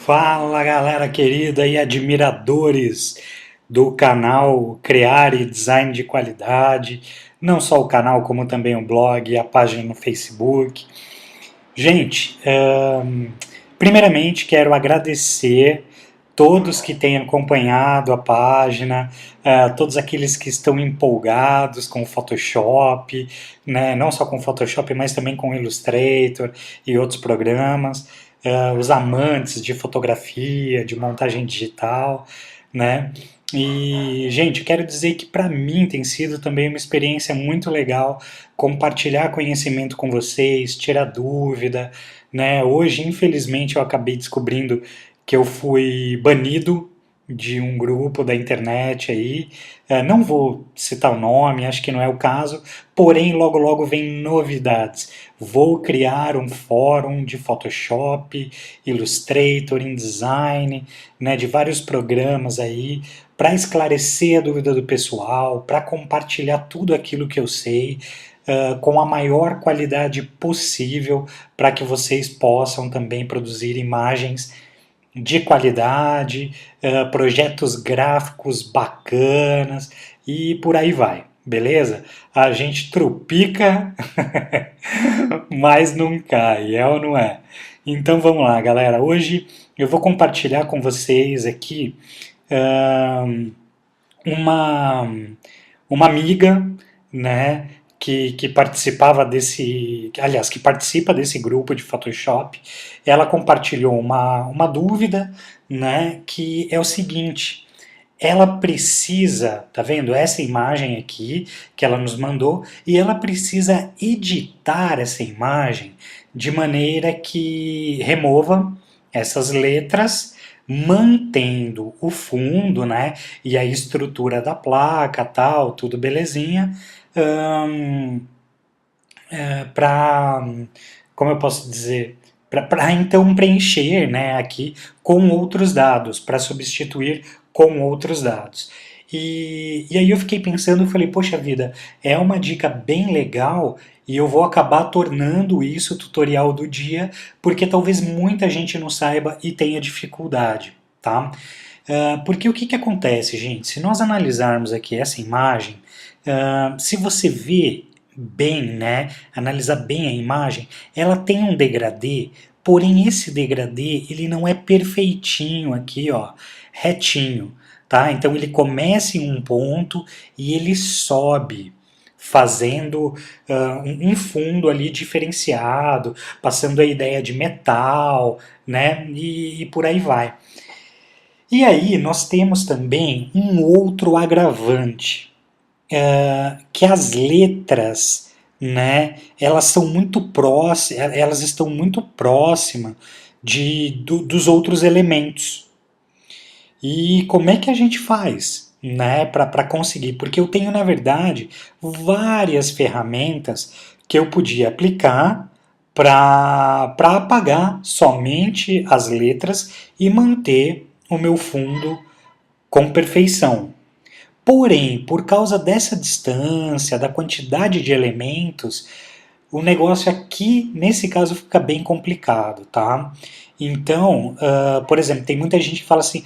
Fala galera querida e admiradores do canal Criar e Design de Qualidade, não só o canal, como também o blog e a página no Facebook. Gente, primeiramente quero agradecer todos que têm acompanhado a página, todos aqueles que estão empolgados com o Photoshop, né? Não só com o Photoshop, mas também com o Illustrator e outros programas, os amantes de fotografia, de montagem digital, né? E, gente, eu quero dizer que para mim tem sido também uma experiência muito legal compartilhar conhecimento com vocês, tirar dúvida, né? Hoje, infelizmente, eu acabei descobrindo que eu fui banido de um grupo da internet aí. Não vou citar o nome, acho que não é o caso, porém logo logo vem novidades. Vou criar um fórum de Photoshop, Illustrator, InDesign, né, de vários programas aí, para esclarecer a dúvida do pessoal, para compartilhar tudo aquilo que eu sei, com a maior qualidade possível, para que vocês possam também produzir imagens de qualidade, projetos gráficos bacanas e por aí vai, beleza? A gente trupica, mas não cai, é ou não é? Então vamos lá, galera. Hoje eu vou compartilhar com vocês aqui ahn, uma, uma amiga, né, que participava desse, aliás, que participa desse grupo de Photoshop. Ela compartilhou uma dúvida, né, que é o seguinte: ela precisa, tá vendo essa imagem aqui que ela nos mandou, e ela precisa editar essa imagem de maneira que remova essas letras, mantendo o fundo, né, e a estrutura da placa, tal, tudo belezinha, para, como eu posso dizer, para então preencher, né, aqui com outros dados, para substituir com outros dados. E aí eu fiquei pensando, eu falei, poxa vida, é uma dica bem legal e eu vou acabar tornando isso o tutorial do dia, porque talvez muita gente não saiba e tenha dificuldade, tá? Porque o que, que acontece, gente? Se nós analisarmos aqui essa imagem, se você vê bem, né, analisar bem a imagem, ela tem um degradê, porém esse degradê ele não é perfeitinho aqui, ó, retinho, tá? Então ele começa em um ponto e ele sobe, fazendo um fundo ali diferenciado, passando a ideia de metal, né, e por aí vai. E aí nós temos também um outro agravante, que as letras, né, elas são muito próximas, elas estão muito próximas dos outros elementos. E como é que a gente faz, né, para conseguir? Porque eu tenho, na verdade, várias ferramentas que eu podia aplicar para apagar somente as letras e manter o meu fundo com perfeição. Porém, por causa dessa distância, da quantidade de elementos, o negócio aqui, nesse caso, fica bem complicado, tá? Então, por exemplo, tem muita gente que fala assim,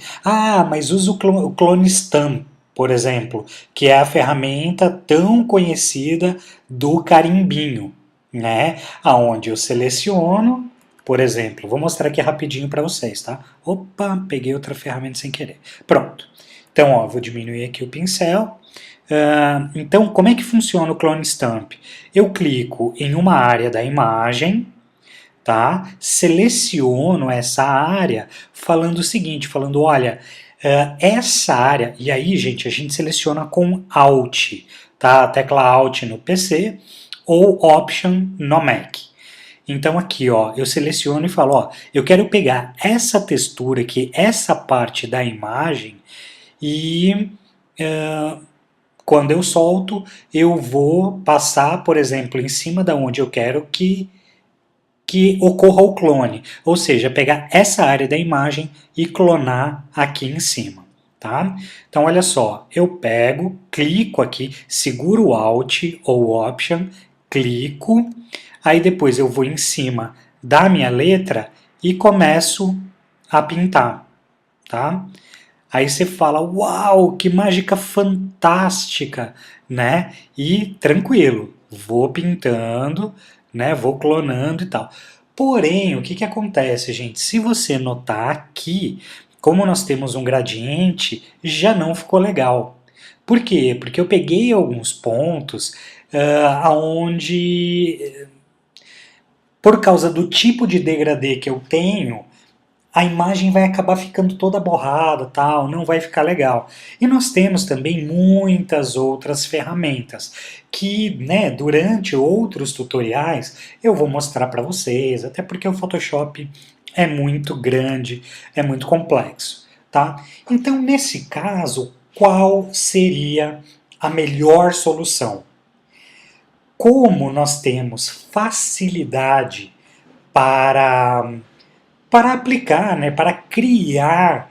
mas usa o Clone Stamp, por exemplo, que é a ferramenta tão conhecida do carimbinho, né? Aonde eu seleciono, por exemplo, vou mostrar aqui rapidinho para vocês, tá? Opa, peguei outra ferramenta sem querer. Pronto. Então, ó, vou diminuir aqui o pincel. Então, como é que funciona o Clone Stamp? Eu clico em uma área da imagem, tá? Seleciono essa área falando o seguinte, falando, olha, essa área, e aí, gente, a gente seleciona com Alt, tá? A tecla Alt no PC ou Option no Mac. Então aqui, ó, eu seleciono e falo, ó, eu quero pegar essa textura aqui, essa parte da imagem e quando eu solto, eu vou passar, por exemplo, em cima da onde eu quero que ocorra o clone, ou seja, pegar essa área da imagem e clonar aqui em cima. Tá? Então, olha só, eu pego, clico aqui, seguro o Alt ou Option, clico, aí depois eu vou em cima da minha letra e começo a pintar, tá? Aí você fala, uau, que mágica fantástica, né? E tranquilo, vou pintando, né? Vou clonando e tal. Porém, o que que acontece, gente? Se você notar aqui, como nós temos um gradiente, já não ficou legal. Por quê? Porque eu peguei alguns pontos aonde, por causa do tipo de degradê que eu tenho, a imagem vai acabar ficando toda borrada, tal, não vai ficar legal. E nós temos também muitas outras ferramentas que, né, durante outros tutoriais eu vou mostrar para vocês, até porque o Photoshop é muito grande, é muito complexo, tá? Então, nesse caso, qual seria a melhor solução? Como nós temos facilidade para aplicar, né, para criar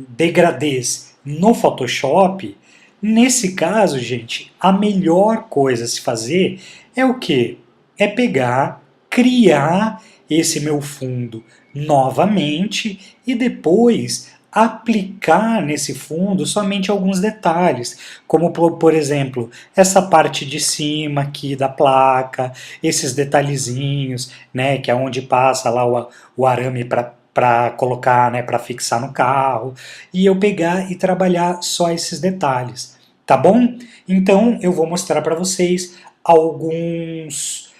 degradês no Photoshop, nesse caso, gente, a melhor coisa a se fazer é o que? É pegar, criar esse meu fundo novamente e depois aplicar nesse fundo somente alguns detalhes, como por exemplo, essa parte de cima aqui da placa, esses detalhezinhos, né, que é onde passa lá o arame para colocar, né, para fixar no carro, e eu pegar e trabalhar só esses detalhes, tá bom? Então eu vou mostrar para vocês algumas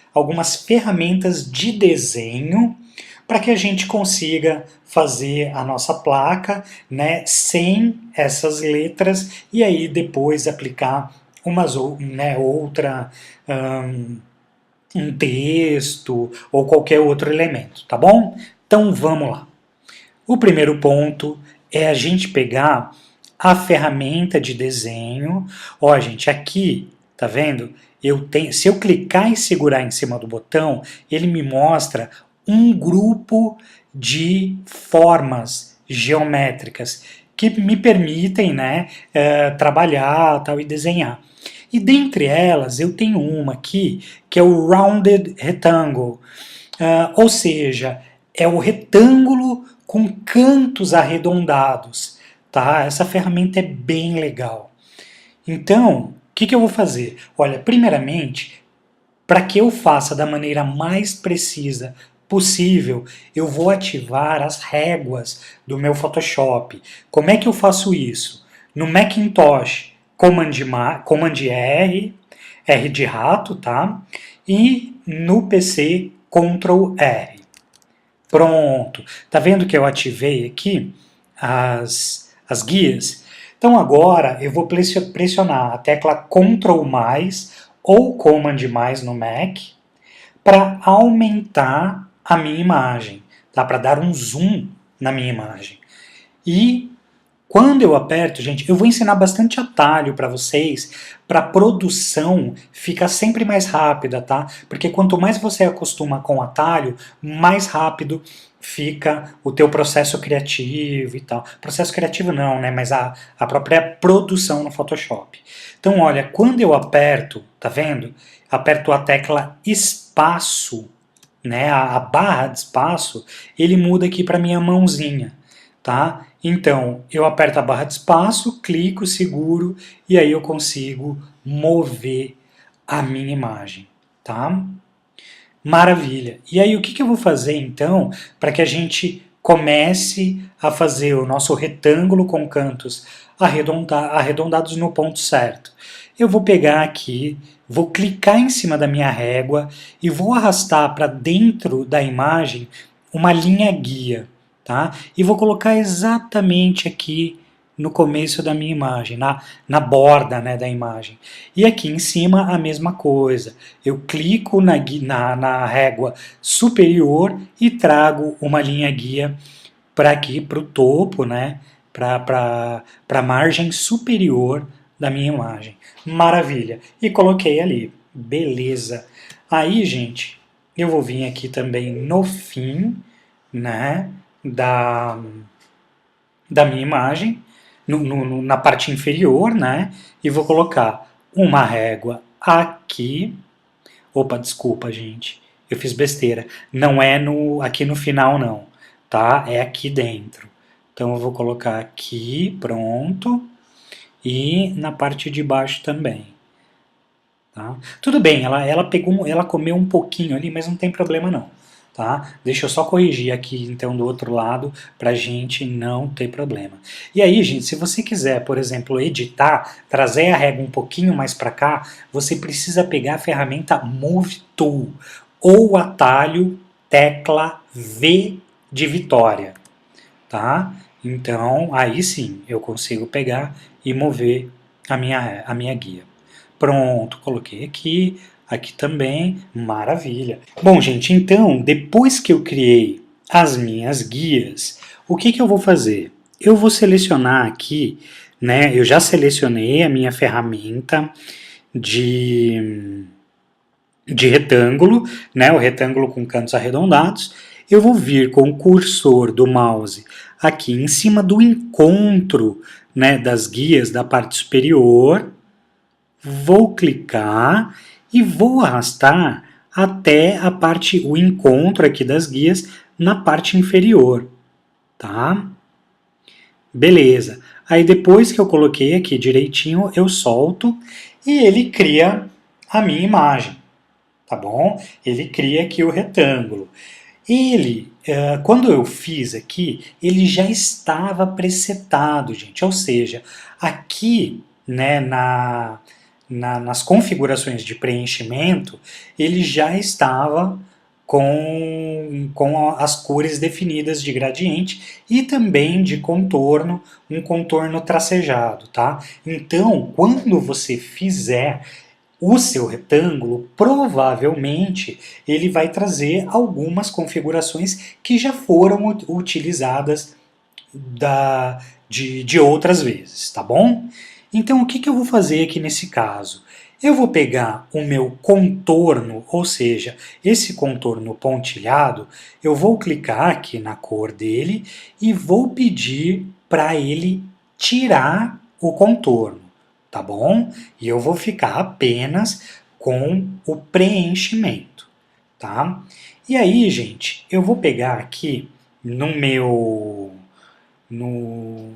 ferramentas de desenho para que a gente consiga fazer a nossa placa, né, sem essas letras e aí depois aplicar outra um texto ou qualquer outro elemento, tá bom? Então vamos lá. O primeiro ponto é a gente pegar a ferramenta de desenho. Ó, gente, aqui, tá vendo? Se eu clicar e segurar em cima do botão, ele me mostra um grupo de formas geométricas que me permitem, né, trabalhar tal, e desenhar. E dentre elas, eu tenho uma aqui, que é o Rounded Rectangle, ou seja, é o retângulo com cantos arredondados. Tá? Essa ferramenta é bem legal. Então, o que eu vou fazer? Olha, primeiramente, para que eu faça da maneira mais precisa possível, eu vou ativar as réguas do meu Photoshop. Como é que eu faço isso? No Macintosh, Command R, R de rato, tá? E no PC, Ctrl R. Pronto. Tá vendo que eu ativei aqui as guias? Então agora eu vou pressionar a tecla Ctrl mais ou Command mais no Mac para aumentar a minha imagem, tá? Para dar um zoom na minha imagem. E quando eu aperto, gente, eu vou ensinar bastante atalho para vocês, para a produção ficar sempre mais rápida, tá? Porque quanto mais você acostuma com o atalho, mais rápido fica o teu processo criativo e tal. Processo criativo não, né? Mas a própria produção no Photoshop. Então, olha, quando eu aperto, tá vendo? Aperto a tecla espaço, né? A barra de espaço, ele muda aqui para minha mãozinha, tá? Então, eu aperto a barra de espaço, clico, seguro, e aí eu consigo mover a minha imagem, tá? Maravilha! E aí, o que eu vou fazer, então, para que a gente comece a fazer o nosso retângulo com cantos arredondados no ponto certo? Eu vou pegar aqui, vou clicar em cima da minha régua e vou arrastar para dentro da imagem uma linha guia, tá? E vou colocar exatamente aqui no começo da minha imagem, na borda, né, da imagem. E aqui em cima a mesma coisa. Eu clico na régua superior e trago uma linha guia para aqui, para o topo, né, para a margem superior da minha imagem. Maravilha! E coloquei ali. Beleza! Aí, gente, eu vou vir aqui também no fim, né, da, da minha imagem, na parte inferior, né, e vou colocar uma régua aqui. Opa, desculpa, gente, eu fiz besteira. Não é aqui no final, não. tá? É aqui dentro. Então eu vou colocar aqui, pronto, e na parte de baixo também. Tá? Tudo bem, ela comeu um pouquinho ali, mas não tem problema não. Tá? Deixa eu só corrigir aqui então do outro lado pra gente não ter problema. E aí, gente, se você quiser, por exemplo, editar, trazer a régua um pouquinho mais para cá, você precisa pegar a ferramenta Move Tool ou o atalho tecla V de Vitória, tá? Então, aí sim, eu consigo pegar e mover a minha guia. Pronto, coloquei aqui, aqui também, maravilha. Bom, gente, então, depois que eu criei as minhas guias, o que eu vou fazer? Eu vou selecionar aqui, né, eu já selecionei a minha ferramenta de, de retângulo, né, o retângulo com cantos arredondados. Eu vou vir com o cursor do mouse aqui em cima do encontro, né, das guias da parte superior, vou clicar e vou arrastar até a parte, o encontro aqui das guias na parte inferior, tá? Beleza. Aí depois que eu coloquei aqui direitinho, eu solto e ele cria a minha imagem, tá bom? Ele cria aqui o retângulo. Ele, quando eu fiz aqui, ele já estava presetado, gente. Ou seja, aqui, né, nas configurações de preenchimento, ele já estava com as cores definidas de gradiente e também de contorno, um contorno tracejado, tá? Então, quando você fizer o seu retângulo, provavelmente ele vai trazer algumas configurações que já foram utilizadas de outras vezes, tá bom? Então o que eu vou fazer aqui nesse caso? Eu vou pegar o meu contorno, ou seja, esse contorno pontilhado, eu vou clicar aqui na cor dele e vou pedir para ele tirar o contorno, tá bom? E eu vou ficar apenas com o preenchimento, tá? E aí, gente, eu vou pegar aqui no meu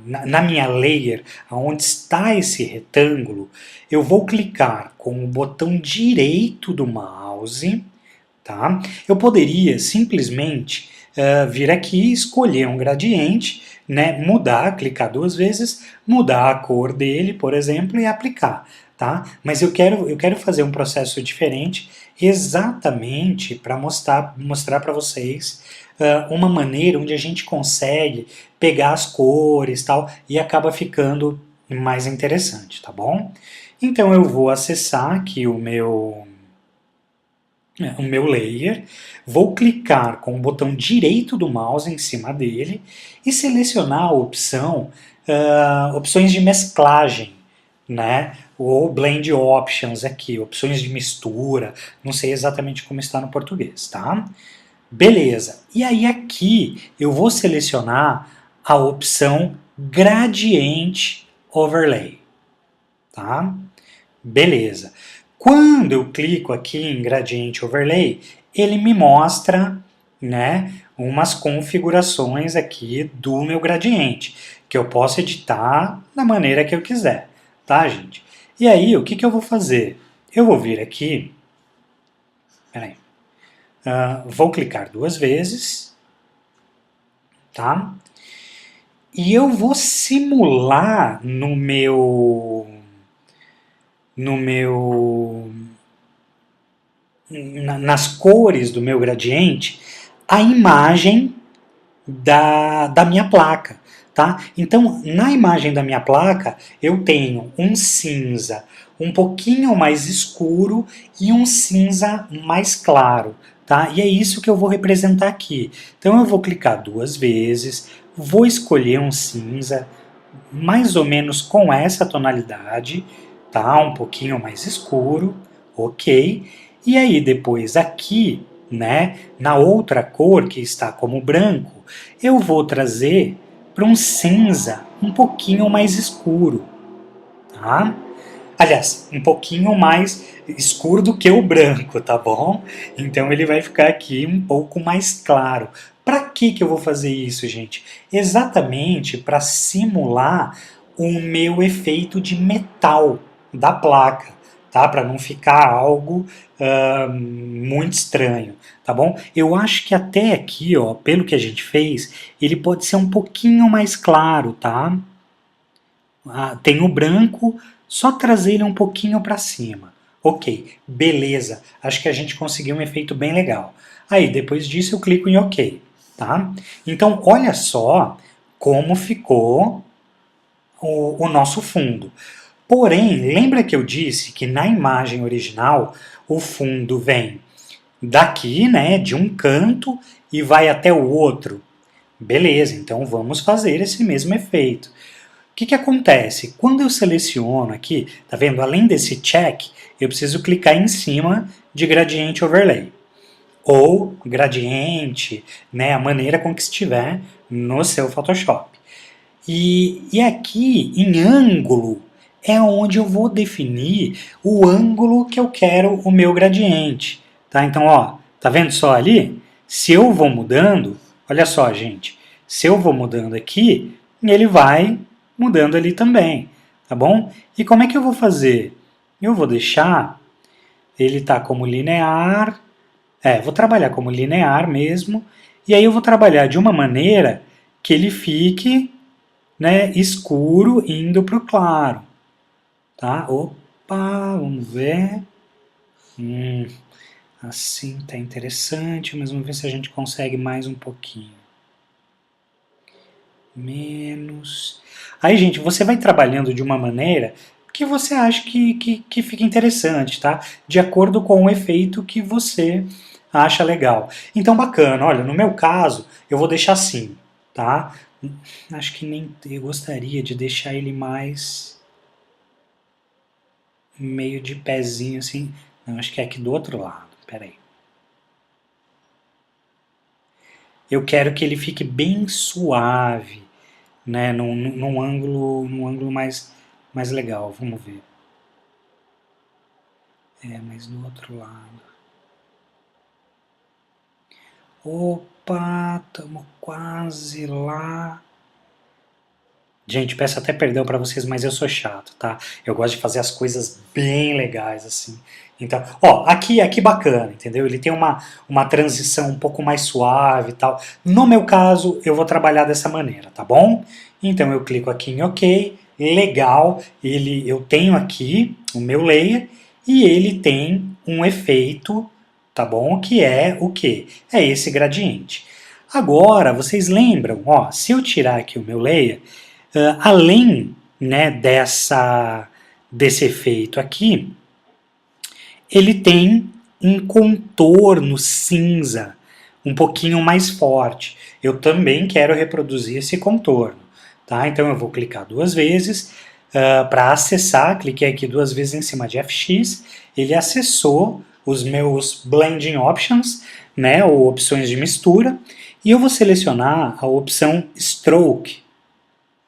na minha layer, onde está esse retângulo, eu vou clicar com o botão direito do mouse, tá? Eu poderia simplesmente vir aqui e escolher um gradiente, né? Mudar, clicar duas vezes, mudar a cor dele, por exemplo, e aplicar, tá? Mas eu quero fazer um processo diferente, exatamente para mostrar para vocês uma maneira onde a gente consegue pegar as cores tal, e acaba ficando mais interessante, tá bom? Então eu vou acessar aqui o meu layer, vou clicar com o botão direito do mouse em cima dele e selecionar a opção, opções de mesclagem, né? Ou blend options aqui, opções de mistura, não sei exatamente como está no português, tá? Beleza, e aí aqui eu vou selecionar a opção Gradient Overlay, tá? Beleza. Quando eu clico aqui em Gradient Overlay, ele me mostra, né, umas configurações aqui do meu gradiente, que eu posso editar da maneira que eu quiser, tá, gente? E aí, o que eu vou fazer? Eu vou vir aqui, peraí, vou clicar duas vezes, tá? E eu vou simular nas cores do meu gradiente a imagem da minha placa, tá? Então, na imagem da minha placa, eu tenho um cinza um pouquinho mais escuro e um cinza mais claro, tá? E é isso que eu vou representar aqui. Então, eu vou clicar duas vezes, vou escolher um cinza mais ou menos com essa tonalidade, tá? Um pouquinho mais escuro, ok? E aí depois aqui, né, na outra cor que está como branco, eu vou trazer para um cinza um pouquinho mais escuro, tá? Aliás, um pouquinho mais escuro do que o branco, tá bom? Então ele vai ficar aqui um pouco mais claro, Para que eu vou fazer isso, gente? Exatamente para simular o meu efeito de metal da placa, tá? Para não ficar algo muito estranho, tá bom? Eu acho que até aqui, ó, pelo que a gente fez, ele pode ser um pouquinho mais claro, tá? Tem o branco, só trazer ele um pouquinho para cima. Ok, beleza. Acho que a gente conseguiu um efeito bem legal. Aí, depois disso, eu clico em OK, tá? Então, olha só como ficou o nosso fundo. Porém, lembra que eu disse que na imagem original o fundo vem daqui, né, de um canto e vai até o outro. Beleza, então vamos fazer esse mesmo efeito. O que acontece? Quando eu seleciono aqui, tá vendo? Além desse check, eu preciso clicar em cima de Gradient Overlay. Ou gradiente, né, a maneira com que estiver no seu Photoshop. E aqui, em ângulo, é onde eu vou definir o ângulo que eu quero o meu gradiente. Tá? Então, ó, tá vendo só ali? Se eu vou mudando, olha só, gente, se eu vou mudando aqui, ele vai mudando ali também, tá bom? E como é que eu vou fazer? Eu vou deixar ele tá como linear, vou trabalhar como linear mesmo, e aí eu vou trabalhar de uma maneira que ele fique, né, escuro indo para o claro, tá? Opa, vamos ver. Assim tá interessante, mas vamos ver se a gente consegue mais um pouquinho. Menos. Aí, gente, você vai trabalhando de uma maneira que você acha que fica interessante, tá? De acordo com o efeito que você acha legal. Então, bacana. Olha, no meu caso, eu vou deixar assim, tá? Acho que nem eu gostaria de deixar ele mais meio de pezinho assim. Não, acho que é aqui do outro lado. Pera aí. Eu quero que ele fique bem suave, né? Num ângulo mais legal. Vamos ver. Mas do outro lado. Opa, estamos quase lá. Gente, peço até perdão para vocês, mas eu sou chato, tá? Eu gosto de fazer as coisas bem legais, assim. Então, ó, aqui bacana, entendeu? Ele tem uma transição um pouco mais suave e tal. No meu caso, eu vou trabalhar dessa maneira, tá bom? Então, eu clico aqui em OK, legal. Eu tenho aqui o meu layer e ele tem um efeito, tá bom? Que é o quê? É esse gradiente. Agora, vocês lembram, ó, se eu tirar aqui o meu layer, além, né, desse efeito aqui, ele tem um contorno cinza um pouquinho mais forte. Eu também quero reproduzir esse contorno. Tá? Então eu vou clicar duas vezes para acessar, cliquei aqui duas vezes em cima de FX, ele acessou os meus Blending Options, né, ou opções de mistura, e eu vou selecionar a opção Stroke,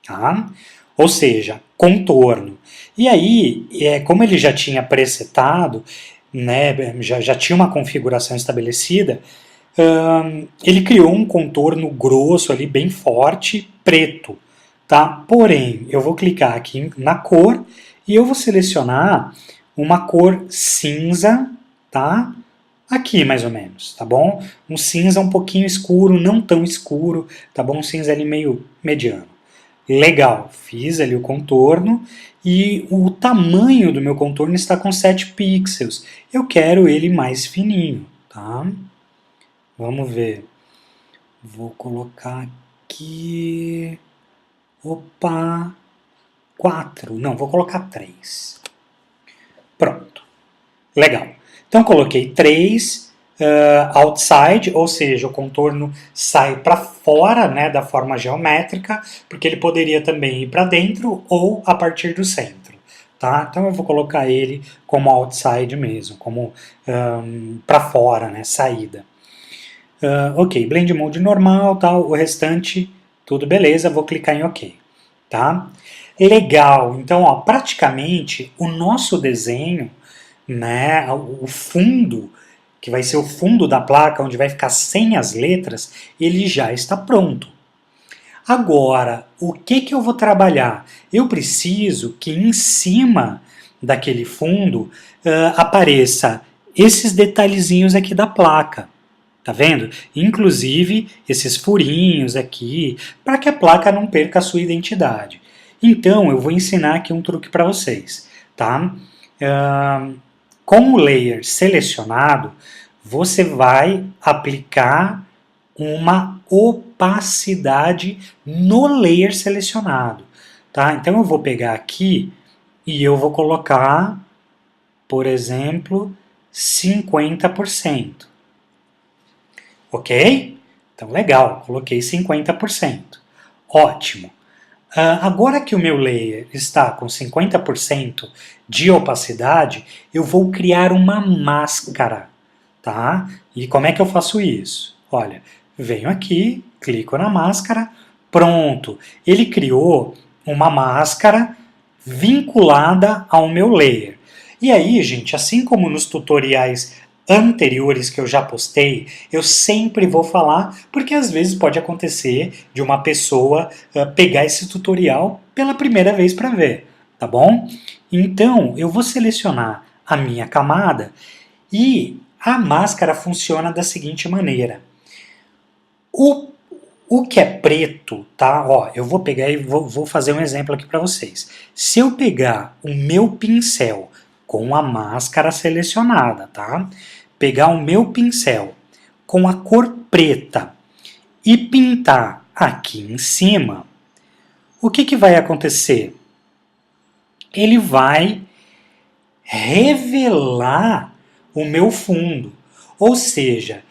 tá? Ou seja, contorno. E aí, como ele já tinha presetado, né, já tinha uma configuração estabelecida, ele criou um contorno grosso ali, bem forte, preto. Tá? Porém, eu vou clicar aqui na cor e eu vou selecionar uma cor cinza, tá? Aqui mais ou menos, tá bom? Um cinza um pouquinho escuro, não tão escuro, tá bom? Um cinza ali meio mediano. Legal, fiz ali o contorno e o tamanho do meu contorno está com 7 pixels. Eu quero ele mais fininho, tá? Vamos ver. Vou colocar aqui... Opa! 4. Não, vou colocar 3. Pronto. Legal. Então coloquei 3 outside, ou seja, o contorno sai para fora, né, da forma geométrica, porque ele poderia também ir para dentro ou a partir do centro. Tá? Então eu vou colocar ele como outside mesmo, como para fora, né, saída. Ok, Blend Mode normal, tal, o restante tudo beleza, vou clicar em OK. Tá? Legal, então ó, praticamente o nosso desenho, né, o fundo, que vai ser o fundo da placa, onde vai ficar sem as letras, ele já está pronto. Agora, o que eu vou trabalhar? Eu preciso que em cima daquele fundo apareça esses detalhezinhos aqui da placa. Tá vendo? Inclusive esses furinhos aqui, para que a placa não perca a sua identidade. Então, eu vou ensinar aqui um truque para vocês, tá? Com o layer selecionado, você vai aplicar uma opacidade no layer selecionado, tá? Então, eu vou pegar aqui e eu vou colocar, por exemplo, 50%. Ok? Então, legal, coloquei 50%. Ótimo. Agora que o meu layer está com 50% de opacidade, eu vou criar uma máscara, tá? E como é que eu faço isso? Olha, venho aqui, clico na máscara, pronto. Ele criou uma máscara vinculada ao meu layer. E aí, gente, assim como nos tutoriais anteriores que eu já postei, eu sempre vou falar, porque às vezes pode acontecer de uma pessoa pegar esse tutorial pela primeira vez para ver, tá bom? Então, eu vou selecionar a minha camada e a máscara funciona da seguinte maneira. O que é preto, tá? Ó, eu vou pegar e vou fazer um exemplo aqui para vocês. Se eu pegar o meu pincel com a máscara selecionada, tá? Pegar o meu pincel com a cor preta e pintar aqui em cima, o que vai acontecer? Ele vai revelar o meu fundo, ou seja,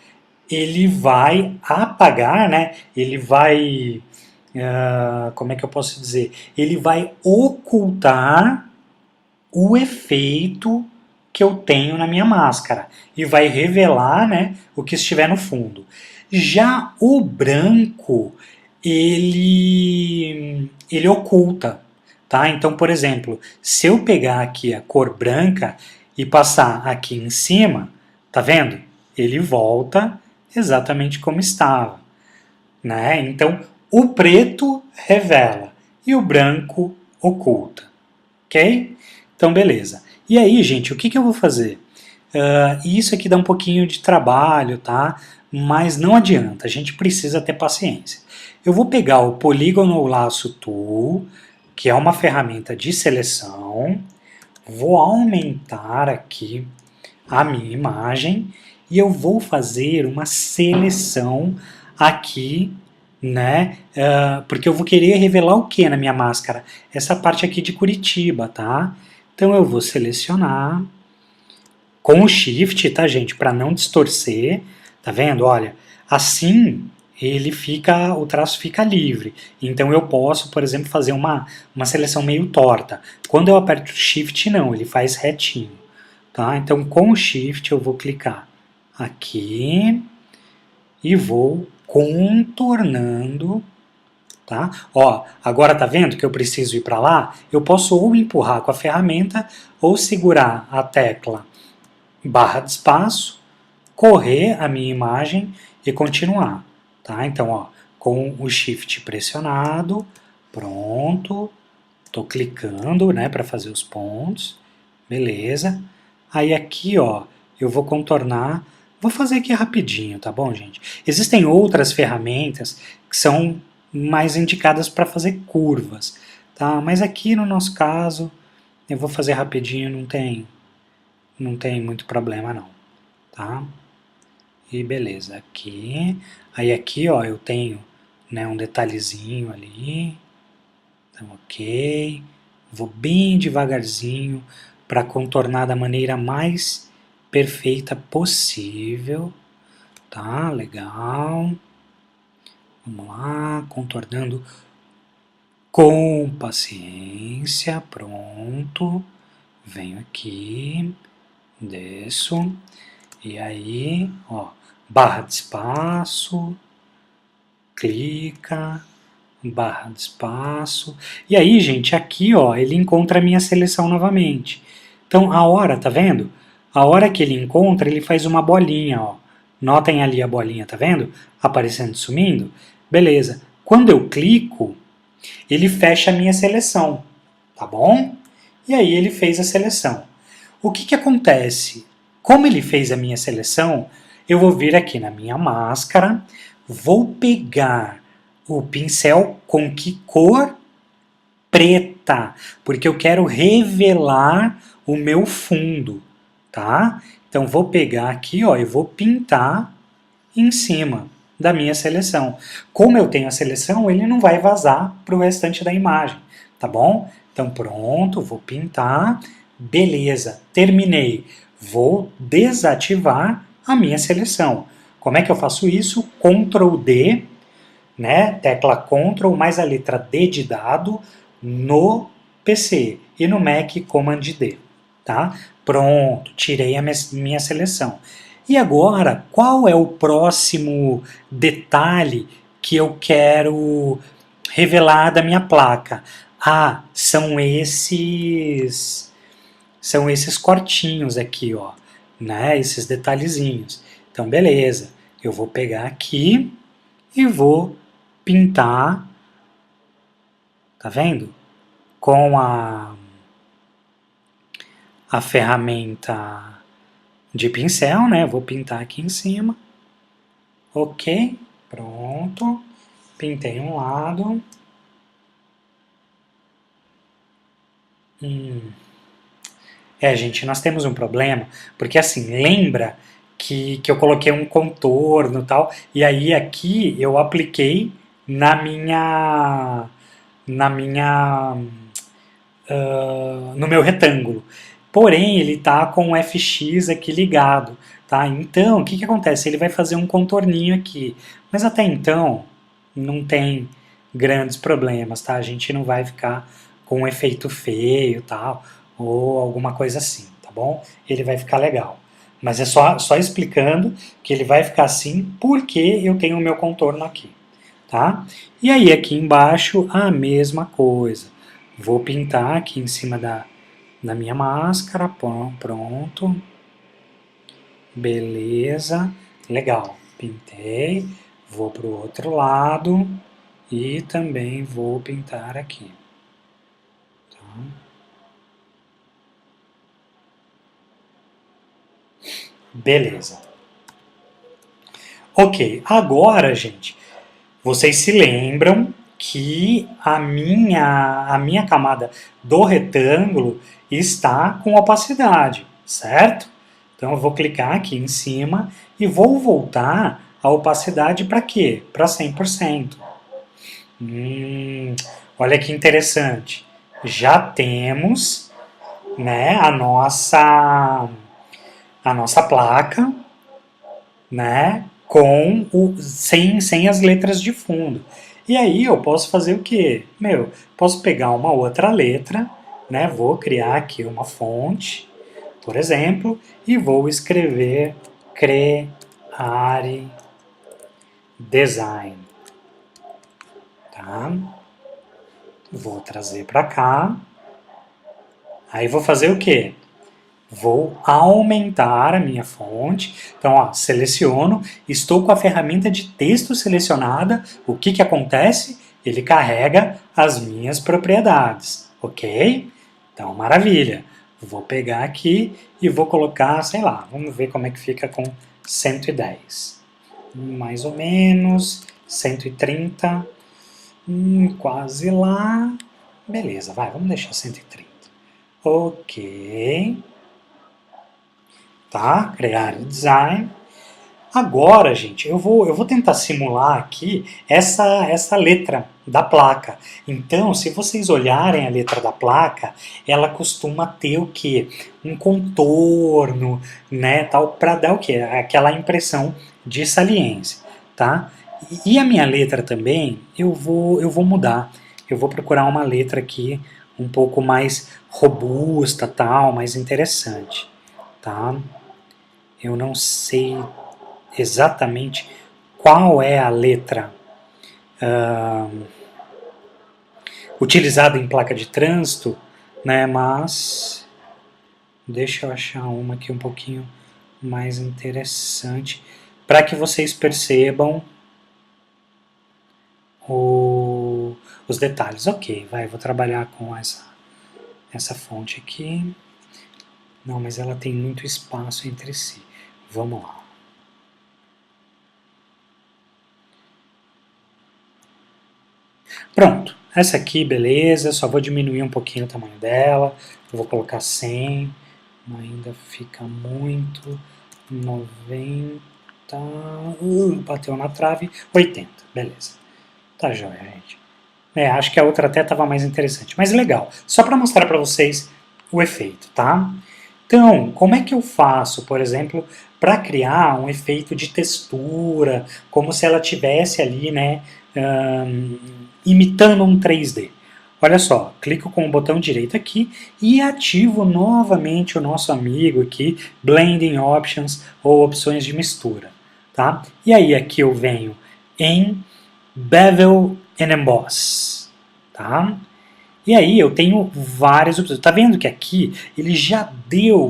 ele vai apagar, né? Ele vai, como é que eu posso dizer? Ele vai ocultar o efeito que eu tenho na minha máscara e vai revelar, né, o que estiver no fundo. Já o branco, ele oculta, tá? Então, por exemplo, se eu pegar aqui a cor branca e passar aqui em cima, tá vendo? Ele volta exatamente como estava, né? Então, o preto revela e o branco oculta, ok? Então, beleza. E aí, gente, o que eu vou fazer? Isso aqui dá um pouquinho de trabalho, tá? Mas não adianta, a gente precisa ter paciência. Eu vou pegar o Polygonal Lasso Tool, que é uma ferramenta de seleção, vou aumentar aqui a minha imagem e eu vou fazer uma seleção aqui, né? Porque eu vou querer revelar o que na minha máscara? Essa parte aqui de Curitiba, tá? Então eu vou selecionar com o Shift, tá, gente? Para não distorcer, tá vendo? Olha, assim o traço fica livre. Então eu posso, por exemplo, fazer uma seleção meio torta. Quando eu aperto Shift, não, ele faz retinho. Tá? Então com o Shift eu vou clicar aqui e vou contornando. Tá? Ó, agora tá vendo que eu preciso ir para lá? Eu posso ou empurrar com a ferramenta ou segurar a tecla barra de espaço, correr a minha imagem e continuar. Tá? Então, ó, com o Shift pressionado, pronto, estou clicando, né, para fazer os pontos, beleza. Aí aqui, ó, eu vou contornar, vou fazer aqui rapidinho, tá bom, gente? Existem outras ferramentas que são mais indicadas para fazer curvas, tá? Mas aqui no nosso caso, eu vou fazer rapidinho, não tem muito problema não, tá? E beleza, aqui, aí aqui, ó, eu tenho, né, um detalhezinho ali, então ok, vou bem devagarzinho para contornar da maneira mais perfeita possível, tá? Legal. Vamos lá, contornando com paciência, pronto. Venho aqui, desço, e aí, ó, barra de espaço, clica, barra de espaço, e aí, gente, aqui, ó, ele encontra a minha seleção novamente. Então, a hora, tá vendo? A hora que ele encontra, ele faz uma bolinha, ó. Notem ali a bolinha, tá vendo? Aparecendo, sumindo. Beleza. Quando eu clico, ele fecha a minha seleção, tá bom? E aí ele fez a seleção. O que acontece? Como ele fez a minha seleção, eu vou vir aqui na minha máscara, vou pegar o pincel com que cor? Preta, porque eu quero revelar o meu fundo, tá? Então vou pegar aqui, ó, e vou pintar em cima da minha seleção. Como eu tenho a seleção, ele não vai vazar para o restante da imagem, tá bom? Então pronto, vou pintar, beleza, terminei. Vou desativar a minha seleção. Como é que eu faço isso? Ctrl D, né? Tecla Ctrl mais a letra D de dado no PC e no Mac Command D, tá? Pronto, tirei a minha seleção. E agora, qual é o próximo detalhe que eu quero revelar da minha placa? Ah, são esses cortinhos aqui, ó, né? Esses detalhezinhos. Então, beleza. Eu vou pegar aqui e vou pintar, tá vendo? Com a ferramenta de pincel, né? Vou pintar aqui em cima. Ok, pronto. Pintei um lado. Gente, nós temos um problema, porque assim, lembra que eu coloquei um contorno e tal, e aí aqui eu apliquei na minha no meu retângulo. Porém, ele está com o FX aqui ligado, tá? Então, o que acontece? Ele vai fazer um contorninho aqui, mas até então não tem grandes problemas, tá? A gente não vai ficar com um efeito feio, tal, ou alguma coisa assim, tá bom? Ele vai ficar legal. Mas é só explicando que ele vai ficar assim porque eu tenho o meu contorno aqui, tá? E aí aqui embaixo a mesma coisa. Vou pintar aqui em cima da minha máscara, pronto. Beleza, legal. Pintei, vou para o outro lado e também vou pintar aqui. Tá? Beleza. Ok, agora, gente, vocês se lembram que a minha camada do retângulo está com opacidade, certo? Então eu vou clicar aqui em cima e vou voltar a opacidade para quê? Para 100%. Olha que interessante. Já temos, né, a nossa placa, né, sem as letras de fundo. E aí eu posso fazer o quê? Posso pegar uma outra letra, né, vou criar aqui uma fonte, por exemplo, e vou escrever Creare Design. Tá? Vou trazer para cá. Aí vou fazer o quê? Vou aumentar a minha fonte. Então, ó, seleciono, estou com a ferramenta de texto selecionada. O que acontece? Ele carrega as minhas propriedades, ok? Então, maravilha. Vou pegar aqui e vou colocar, sei lá, vamos ver como é que fica com 110. Mais ou menos, 130, quase lá. Beleza, vamos deixar 130. Ok. Tá? Criar design. Agora, gente, eu vou tentar simular aqui essa letra da placa. Então, se vocês olharem a letra da placa, ela costuma ter o quê? Um contorno, né, tal, para dar o quê? Aquela impressão de saliência, tá? E a minha letra também, eu vou mudar. Eu vou procurar uma letra aqui um pouco mais robusta, tal, mais interessante, tá? Eu não sei exatamente qual é a letra utilizada em placa de trânsito, né? Mas Deixa eu achar uma aqui um pouquinho mais interessante, para que vocês percebam os detalhes. Ok, vou trabalhar com essa fonte aqui. Não, mas ela tem muito espaço entre si. Vamos lá. Pronto, essa aqui, beleza, só vou diminuir um pouquinho o tamanho dela, eu vou colocar 100, ainda fica muito, 90, bateu na trave, 80, beleza. Tá joia, gente. Acho que a outra até estava mais interessante, mas legal, só para mostrar para vocês o efeito, tá? Então, como é que eu faço, por exemplo, para criar um efeito de textura, como se ela tivesse ali, né, imitando um 3D? Olha só, clico com o botão direito aqui e ativo novamente o nosso amigo aqui, Blending Options ou opções de mistura, tá? E aí aqui eu venho em Bevel and Emboss, tá? E aí eu tenho várias opções. Tá vendo que aqui ele já deu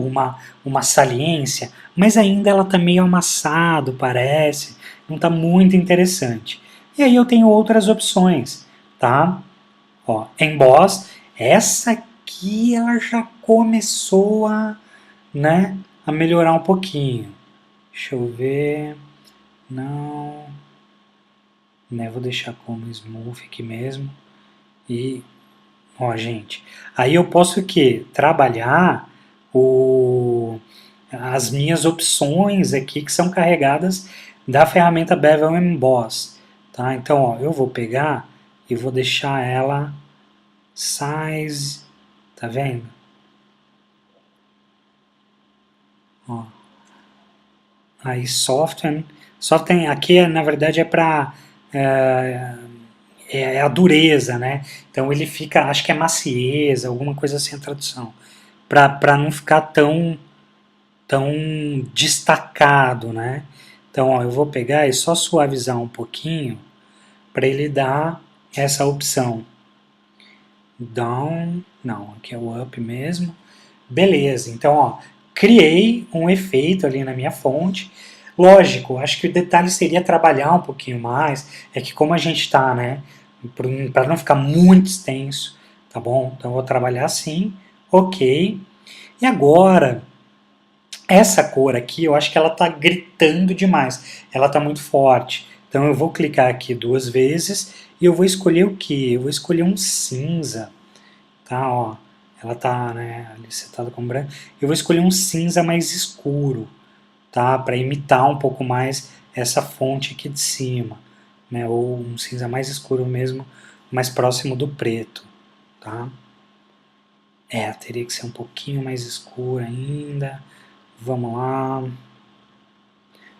uma saliência, mas ainda ela tá meio amassado, parece. Não tá muito interessante. E aí eu tenho outras opções, tá? Ó, Emboss, essa aqui ela já começou né, a melhorar um pouquinho. Deixa eu ver. Não. Né, vou deixar como smooth aqui mesmo. E ó, gente, aí eu posso o quê? Trabalhar as minhas opções aqui que são carregadas da ferramenta Bevel Emboss, tá? Então, ó, eu vou pegar e vou deixar ela size, tá vendo? Ó, aí software aqui na verdade é para é a dureza, né? Então ele fica, acho que é macieza, alguma coisa assim a tradução, para não ficar tão destacado, né? Então, ó, eu vou pegar e só suavizar um pouquinho para ele dar essa opção. Down, não, aqui é o up mesmo. Beleza, então, ó, criei um efeito ali na minha fonte. Lógico, acho que o detalhe seria trabalhar um pouquinho mais. É que como a gente está, né, para não ficar muito extenso, tá bom? Então, eu vou trabalhar assim, ok. E agora, essa cor aqui, eu acho que ela está gritando demais. Ela está muito forte. Então eu vou clicar aqui 2 vezes e eu vou escolher o que? Eu vou escolher um cinza. Tá, ó. Ela está, né, ali setada com branco. Eu vou escolher um cinza mais escuro, tá? Para imitar um pouco mais essa fonte aqui de cima, né? Ou um cinza mais escuro mesmo, mais próximo do preto, tá? Teria que ser um pouquinho mais escuro ainda. Vamos lá.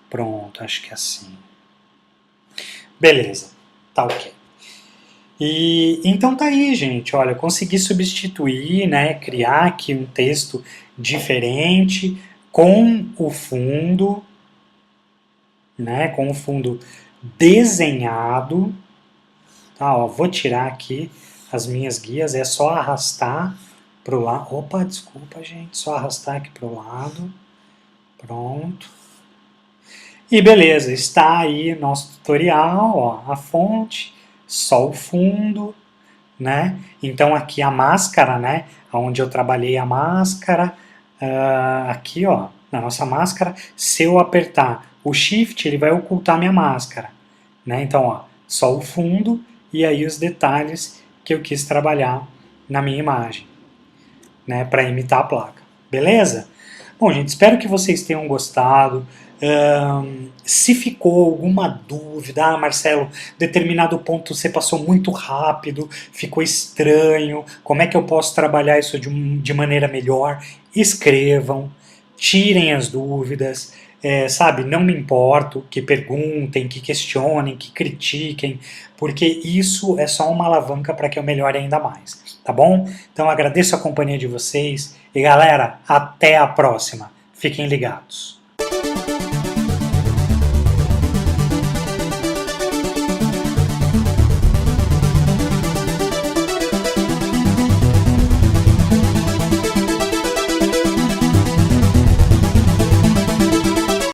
Pronto, acho que é assim. Beleza, tá ok. E então tá aí, gente. Olha, eu consegui substituir, né, criar aqui um texto diferente com o fundo, né, com o fundo desenhado. Tá, ó, vou tirar aqui as minhas guias, é só arrastar pro lado. Opa, desculpa, gente, só arrastar aqui pro lado. Pronto. E beleza, está aí nosso tutorial, ó, a fonte, só o fundo, né? Então aqui a máscara, né? Onde eu trabalhei a máscara, aqui, ó, na nossa máscara, se eu apertar o Shift, ele vai ocultar minha máscara, né? Então, ó, só o fundo e aí os detalhes que eu quis trabalhar na minha imagem, né? Para imitar a placa, beleza? Bom, gente, espero que vocês tenham gostado. Se ficou alguma dúvida, Marcelo, determinado ponto você passou muito rápido, ficou estranho, como é que eu posso trabalhar isso de maneira melhor? Escrevam, tirem as dúvidas, sabe, não me importo que perguntem, que questionem, que critiquem, porque isso é só uma alavanca para que eu melhore ainda mais, tá bom? Então agradeço a companhia de vocês e galera, até a próxima. Fiquem ligados.